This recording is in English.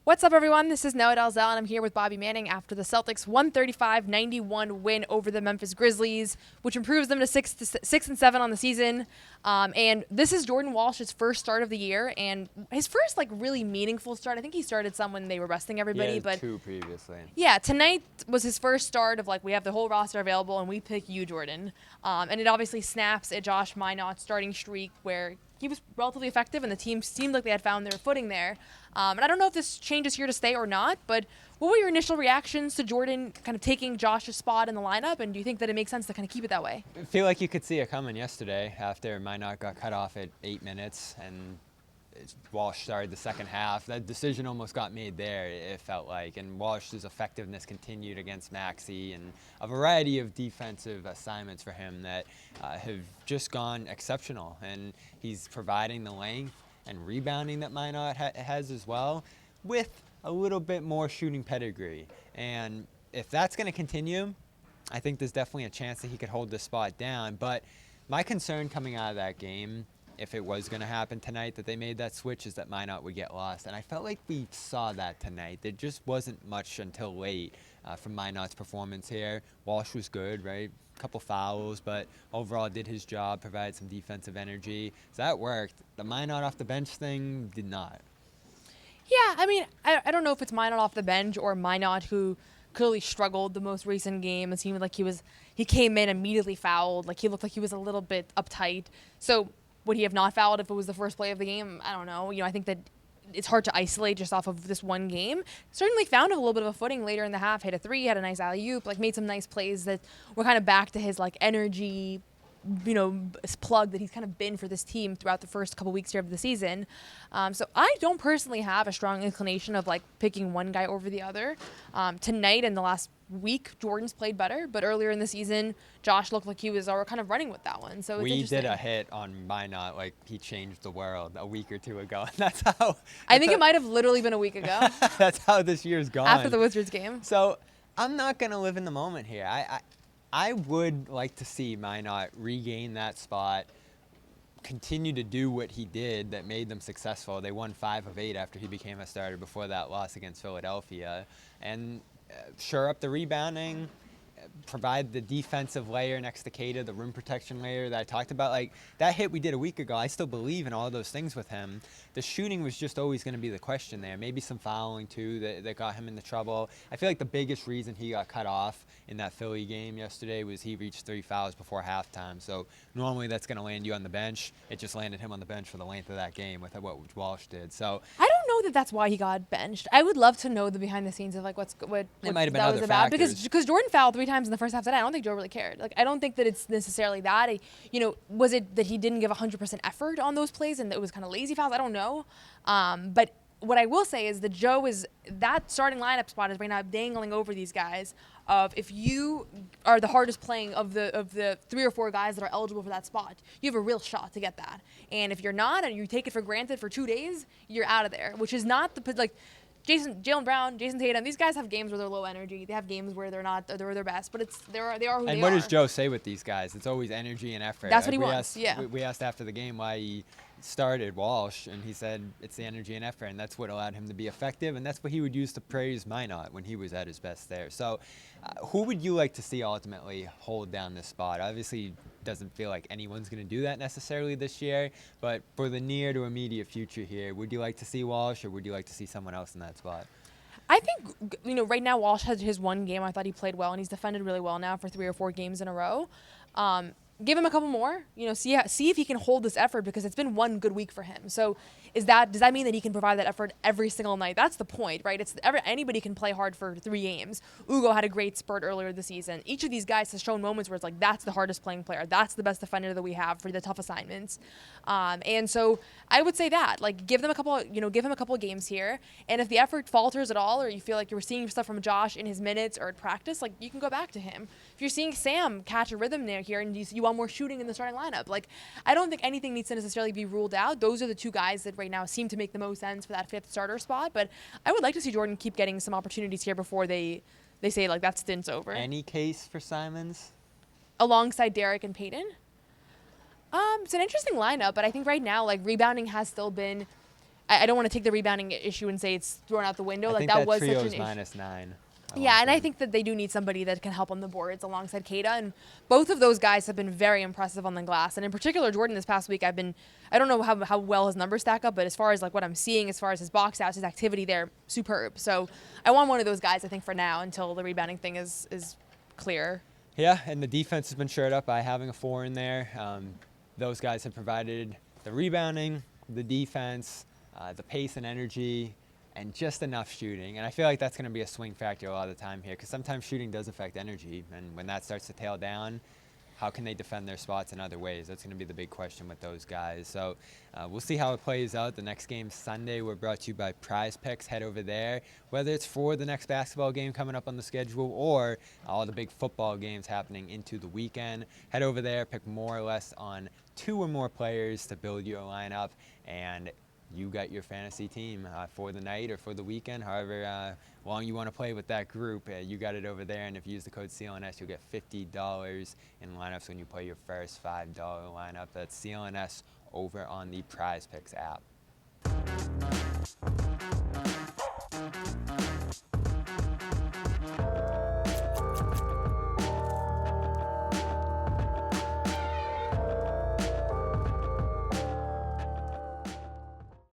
What's up, everyone? This is Noah Dalzell, and I'm here with Bobby Manning after the Celtics' 135-91 win over the Memphis Grizzlies, which improves them to 6-7 on the season. And this is Jordan Walsh's first start of the year, and his first really meaningful start. I think he started some when they were resting everybody, but two previously. Yeah, tonight was his first start of we have the whole roster available, and we pick you, Jordan. And it obviously snaps at Josh Minott starting streak where he was relatively effective, and the team seemed like they had found their footing there. And I don't know if this change is here to stay or not, but what were your initial reactions to Jordan kind of taking Josh's spot in the lineup, and do you think that it makes sense to kind of keep it that way? I feel like you could see it coming yesterday after Minott got cut off at 8 minutes and Walsh started the second half. That decision almost got made there, it felt like, and Walsh's effectiveness continued against Maxey and a variety of defensive assignments for him that have just gone exceptional, and he's providing the length and rebounding that Minott has as well, with a little bit more shooting pedigree. And if that's going to continue, I think there's definitely a chance that he could hold this spot down. But my concern coming out of that game, if it was going to happen tonight, that they made that switch, is that Minott would get lost. And I felt like we saw that tonight. There just wasn't much until late from Minott's performance here. Walsh was good, right? A couple fouls, but overall did his job, provided some defensive energy. So that worked. The Minott off the bench thing did not. Yeah, I mean, I don't know if it's Minott off the bench or Minott who clearly struggled the most recent game. It seemed like he came in immediately fouled. He looked like he was a little bit uptight. So would he have not fouled if it was the first play of the game? I don't know. I think that it's hard to isolate just off of this one game. Certainly found a little bit of a footing later in the half, hit a three, had a nice alley-oop, made some nice plays that were kind of back to his energy, plug that he's kind of been for this team throughout the first couple weeks here of the season. So I don't personally have a strong inclination of picking one guy over the other. Tonight and the last week, Jordan's played better, but earlier in the season, Josh looked like he was kind of running with that one. So we did a hit on Minott like he changed the world a week or two ago. That's how. I think it might have literally been a week ago. That's how this year's gone. After the Wizards game. So I'm not gonna live in the moment here. I would like to see Minott regain that spot, continue to do what he did that made them successful. They won 5 of 8 after he became a starter before that loss against Philadelphia, and shore up the rebounding, provide the defensive layer next to Keita, the rim protection layer that I talked about. That hit we did a week ago, I still believe in all those things with him. The shooting was just always going to be the question there. Maybe some fouling, too, that got him into trouble. I feel like the biggest reason he got cut off in that Philly game yesterday was he reached 3 fouls before halftime. So normally that's going to land you on the bench. It just landed him on the bench for the length of that game with what Walsh did. So I don't know that that's why he got benched. I would love to know the behind the scenes of what it might have been that other was about, factors. because Jordan fouled 3 times in the first half today. I don't think Joe really cared. I don't think that it's necessarily that. Was it that he didn't give 100% effort on those plays and it was kind of lazy fouls? I don't know. But what I will say is that Joe that starting lineup spot is right now dangling over these guys of if you are the hardest playing of the 3 or 4 guys that are eligible for that spot, you have a real shot to get that. And if you're not and you take it for granted for 2 days, you're out of there, which is not Jaylen Brown, Jason Tatum, these guys have games where they're low energy. They have games where they're their best, but they are who they are. And what does Joe say with these guys? It's always energy and effort. That's what he wants, yeah. We asked after the game why he started Walsh, and he said it's the energy and effort, and that's what allowed him to be effective, and that's what he would use to praise Minott when he was at his best there. So who would you like to see ultimately hold down this spot? Obviously, doesn't feel like anyone's going to do that necessarily this year, but for the near to immediate future here, would you like to see Walsh, or would you like to see someone else in that spot? I think, right now Walsh has his one game. I thought he played well, and he's defended really well now for 3 or 4 games in a row. Give him a couple more, see if he can hold this effort, because it's been one good week for him. So does that mean that he can provide that effort every single night? That's the point, right? Anybody can play hard for 3 games. Ugo had a great spurt earlier this season. Each of these guys has shown moments where it's that's the hardest playing player. That's the best defender that we have for the tough assignments. And so I would say that, give him a couple of games here. And if the effort falters at all, or you feel like you're seeing stuff from Josh in his minutes or at practice, you can go back to him. If you're seeing Sam catch a rhythm there here and you want more shooting in the starting lineup, I don't think anything needs to necessarily be ruled out. Those are the 2 guys that right now seem to make the most sense for that 5th starter spot. But I would like to see Jordan keep getting some opportunities here before they say that stint's over. Any case for Simons? Alongside Derek and Peyton? It's an interesting lineup, but I think right now, rebounding has still been I don't want to take the rebounding issue and say it's thrown out the window. I Like think that was trio such an is issue. -9. Yeah, and I think that they do need somebody that can help on the boards alongside Kata, and both of those guys have been very impressive on the glass. And in particular, Jordan this past week, I don't know how well his numbers stack up, but as far as like what I'm seeing, as far as his box outs, his activity there, superb. So I want one of those guys, I think, for now until the rebounding thing is clear. Yeah, and the defense has been shored up by having a 4 in there. Those guys have provided the rebounding, the defense, the pace and energy, and just enough shooting. And I feel like that's going to be a swing factor a lot of the time here, because sometimes shooting does affect energy. And when that starts to tail down, how can they defend their spots in other ways? That's going to be the big question with those guys. So we'll see how it plays out. The next game Sunday. We're brought to you by Prize Picks. Head over there, whether it's for the next basketball game coming up on the schedule or all the big football games happening into the weekend. Head over there, pick more or less on 2 or more players to build your lineup, and you got your fantasy team for the night or for the weekend, however long you want to play with that group. You got it over there, and if you use the code CLNS, you'll get $50 in lineups when you play your first $5 lineup. That's CLNS over on the Prize Picks app.